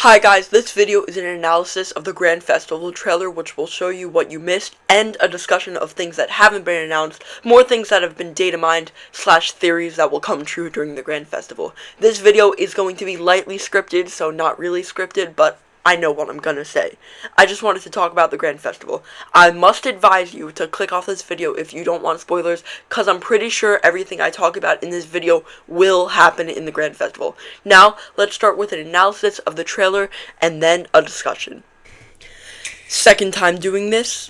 Hi guys, this video is an analysis of the Grand Festival trailer, which will show you what you missed, and a discussion of things that haven't been announced, more things that have been data mined, / theories that will come true during the Grand Festival. This video is going to be lightly scripted, so not really scripted, but I know what I'm gonna say. I just wanted to talk about the Grand Festival. I must advise you to click off this video if you don't want spoilers, because I'm pretty sure everything I talk about in this video will happen in the Grand Festival. Now, let's start with an analysis of the trailer, and then a discussion. Second time doing this,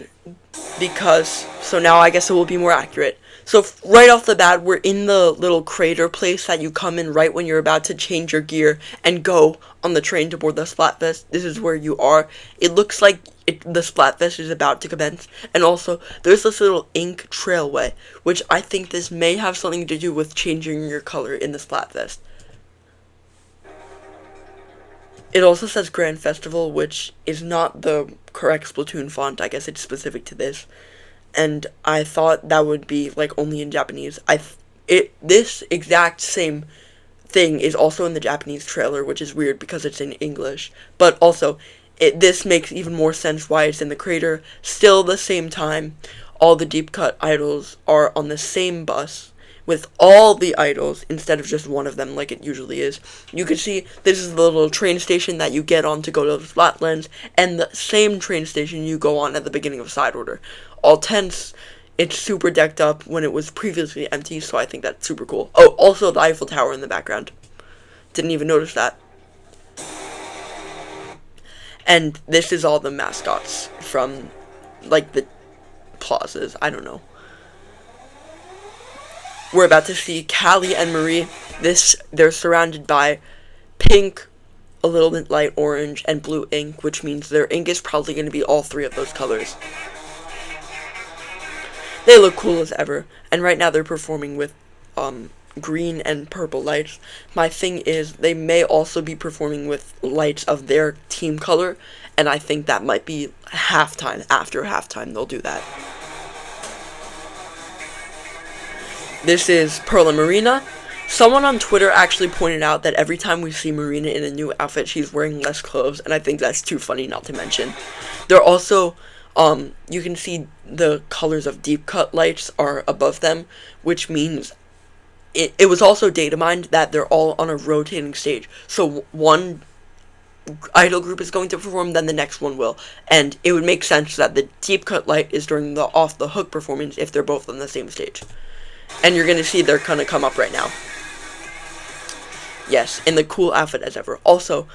so now I guess it will be more accurate. So right off the bat, we're in the little crater place that you come in right when you're about to change your gear and go on the train to board the Splatfest. This is where you are. It looks like the Splatfest is about to commence. And also, there's this little ink trailway, which I think this may have something to do with changing your color in the Splatfest. It also says Grand Festival, which is not the correct Splatoon font. I guess it's specific to this. And I thought that would be like only in Japanese. This exact same thing is also in the Japanese trailer, which is weird because it's in English. But also, this makes even more sense why it's in the crater. Still, the same time, all the deep cut idols are on the same bus with all the idols instead of just one of them like it usually is. You can see this is the little train station that you get on to go to the Flatlands, and the same train station you go on at the beginning of Side Order. All tents, it's super decked up when it was previously empty, so I think that's super cool. Oh, also the Eiffel Tower in the background. Didn't even notice that. And this is all the mascots from, like, the plazas. I don't know. We're about to see Callie and Marie. They're surrounded by pink, a little bit light orange, and blue ink, which means their ink is probably going to be all three of those colors. They look cool as ever, and right now they're performing with green and purple lights. My thing is, they may also be performing with lights of their team color, and I think that might be halftime. After halftime, they'll do that. This is Pearl and Marina. Someone on Twitter actually pointed out that every time we see Marina in a new outfit, she's wearing less clothes, and I think that's too funny not to mention. They're also, you can see the colors of deep cut lights are above them, which means it was also data mined that they're all on a rotating stage. So one idol group is going to perform, then the next one will. And it would make sense that the deep cut light is during the off the hook performance if they're both on the same stage. And you're going to see they're going to come up right now. Yes, in the cool outfit as ever. Also,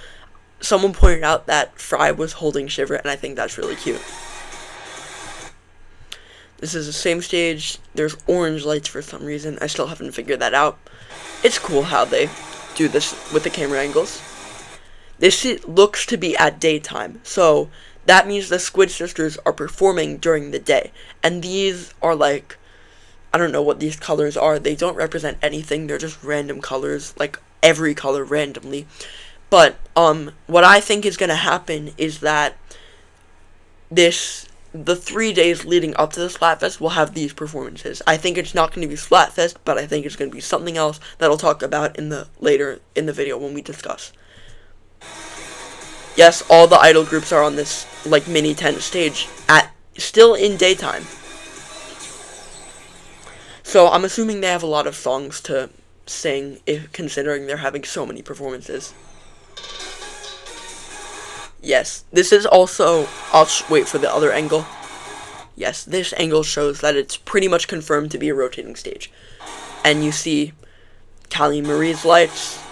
someone pointed out that Fry was holding Shiver, and I think that's really cute. This is the same stage. There's orange lights for some reason. I still haven't figured that out. It's cool how they do this with the camera angles. This looks to be at daytime, so that means the Squid Sisters are performing during the day. And these are like, I don't know what these colors are. They don't represent anything. They're just random colors, like every color randomly. But what I think is going to happen is that the 3 days leading up to the Splatfest will have these performances. I think it's not going to be Splatfest, but I think it's going to be something else that I'll talk about later in the video when we discuss. Yes, all the idol groups are on this like mini tent stage still in daytime. So I'm assuming they have a lot of songs to sing, considering they're having so many performances. Yes, this is also, I'll wait for the other angle. Yes, this angle shows that it's pretty much confirmed to be a rotating stage. And you see Callie and Marie's lights.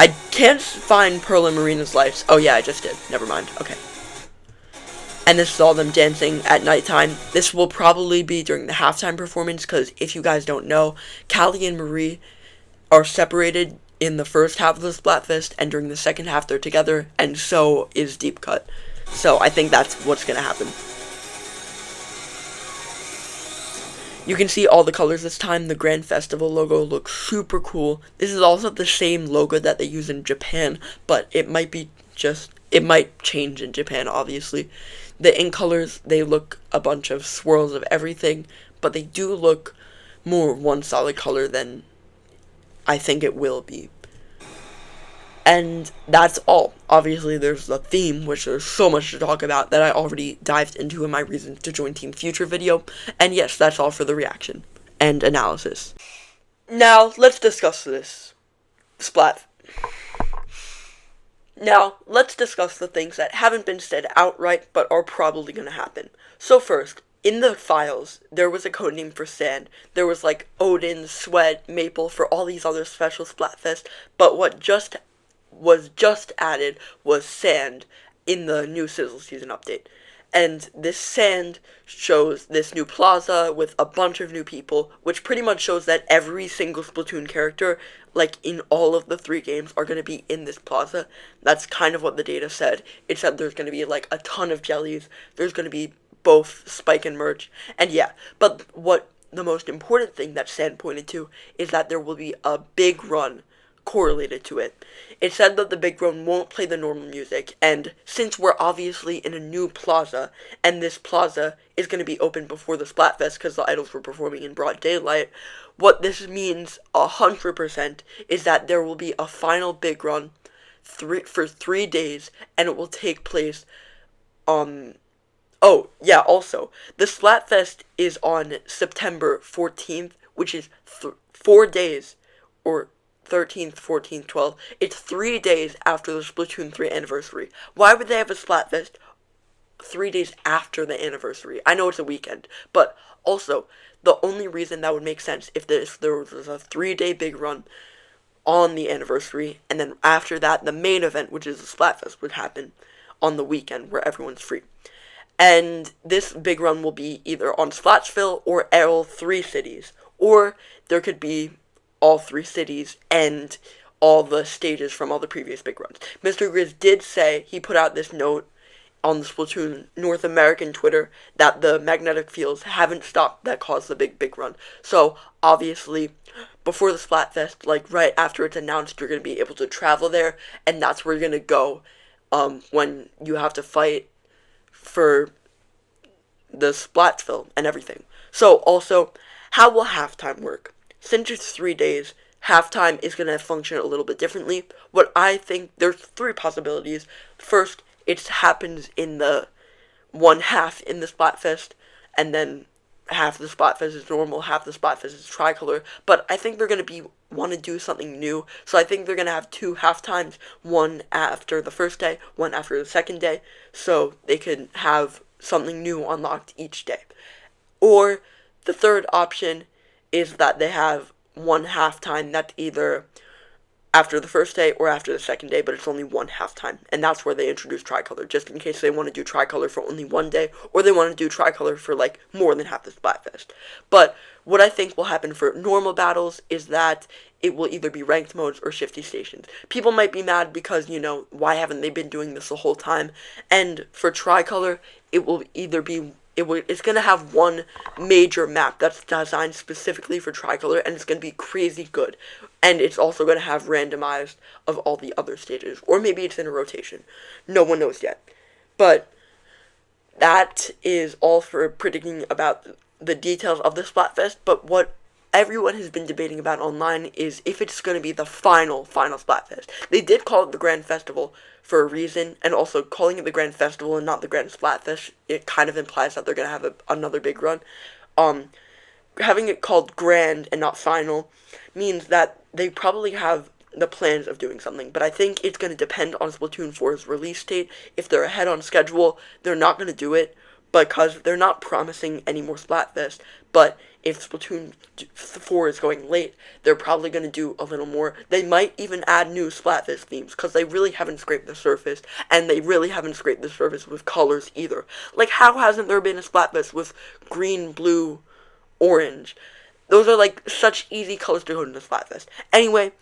I can't find Pearl and Marina's lights. Oh yeah, I just did. Never mind. Okay. And this is all them dancing at nighttime. This will probably be during the halftime performance, because if you guys don't know, Callie and Marie are separated in the first half of the Splatfest, and during the second half they're together, and so is Deep Cut. So I think that's what's going to happen. You can see all the colors this time. The Grand Festival logo looks super cool. This is also the same logo that they use in Japan, but it might change in Japan, obviously. The ink colors, they look a bunch of swirls of everything, but they do look more one solid color than I think it will be. And that's all. Obviously, there's the theme, which there's so much to talk about that I already dived into in my reason to join Team Future video. And yes, that's all for the reaction and analysis. Now, let's discuss this. Splat. Now, let's discuss the things that haven't been said outright but are probably going to happen. So first, in the files, there was a codename for Sand. There was like Odin, Sweat, Maple for all these other special Splatfest, but what was just added was Sand in the new Sizzle Season update. And this Sand shows this new plaza with a bunch of new people, which pretty much shows that every single Splatoon character, like in all of the 3 games, are going to be in this plaza. That's kind of what the data said. It said there's going to be like a ton of jellies, there's going to be both Spike and Merch, and yeah, but what the most important thing that Sand pointed to is that there will be a big run correlated to it. It said that the big run won't play the normal music, and since we're obviously in a new plaza, and this plaza is going to be open before the Splatfest because the idols were performing in broad daylight, what this means 100% is that there will be a final big run for 3 days, and it will take place, oh, yeah, also, the Splatfest is on September 14th, which is 4 days, or 13th, 14th, 12th. It's 3 days after the Splatoon 3 anniversary. Why would they have a Splatfest 3 days after the anniversary? I know it's a weekend, but also, the only reason that would make sense if there was a 3-day big run on the anniversary, and then after that, the main event, which is the Splatfest, would happen on the weekend where everyone's free. And this big run will be either on Splatsville or all 3 cities, or there could be all 3 cities and all the stages from all the previous big runs. Mr. Grizz did say, he put out this note on the Splatoon North American Twitter that the magnetic fields haven't stopped that caused the big run. So, obviously, before the Splatfest, like right after it's announced, you're going to be able to travel there, and that's where you're going to go when you have to fight for the Splatsville and everything. So, also, how will halftime work? Since it's 3 days, halftime is going to function a little bit differently. What I think, there's 3 possibilities. First, it happens in the one half in the Splatfest, and then half the Splatfest is normal, half the Splatfest is tricolor. But I think they're going to want to do something new, so I think they're going to have 2 halftimes, one after the first day, one after the second day, so they can have something new unlocked each day. Or the third option is that they have one halftime that's either after the first day or after the second day, but it's only one halftime, and that's where they introduce tricolor, just in case they want to do tricolor for only one day, or they want to do tricolor for like more than half the Splatfest. But what I think will happen for normal battles is that it will either be ranked modes or shifty stations. People might be mad because, you know, why haven't they been doing this the whole time? And for tricolor, it will either be it's going to have one major map that's designed specifically for tricolor, and it's going to be crazy good. And it's also going to have randomized of all the other stages. Or maybe it's in a rotation. No one knows yet. But that is all for predicting about the details of the Splatfest. But what everyone has been debating about online is if it's going to be the final Splatfest. They did call it the Grand Festival for a reason, and also calling it the Grand Festival and not the Grand Splatfest, it kind of implies that they're going to have another big run. Having it called Grand and not Final means that they probably have the plans of doing something, but I think it's going to depend on Splatoon 4's release date. If they're ahead on schedule, they're not going to do it, because they're not promising any more Splatfest. But if Splatoon 4 is going late, they're probably going to do a little more. They might even add new Splatfest themes, because they really haven't scraped the surface, and they really haven't scraped the surface with colors either. Like, how hasn't there been a Splatfest with green, blue, orange? Those are, like, such easy colors to go into Splatfest. Anyway,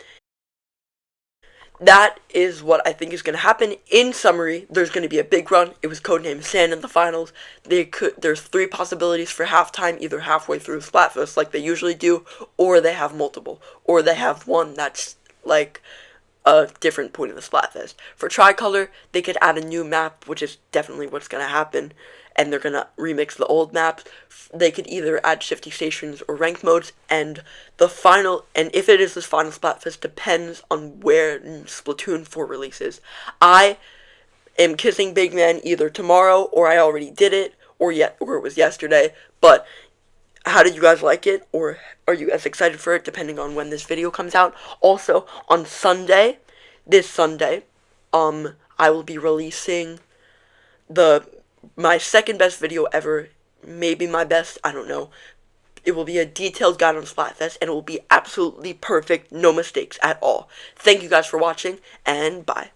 that is what I think is going to happen. In summary, there's going to be a big run. It was codenamed Sand in the finals. There's 3 possibilities for halftime, either halfway through Splatfest like they usually do, or they have multiple. Or they have one that's like a different point of the Splatfest. For Tricolor, they could add a new map, which is definitely what's going to happen, and they're going to remix the old maps. They could either add shifty stations or ranked modes, and if it is this final Splatfest, depends on where Splatoon 4 releases. I am kissing Big Man either tomorrow, or I already did it, or it was yesterday, but how did you guys like it, or are you guys excited for it, depending on when this video comes out? Also, on this Sunday, I will be releasing my second best video ever, maybe my best, I don't know. It will be a detailed guide on Splatfest, and it will be absolutely perfect, no mistakes at all. Thank you guys for watching, and bye.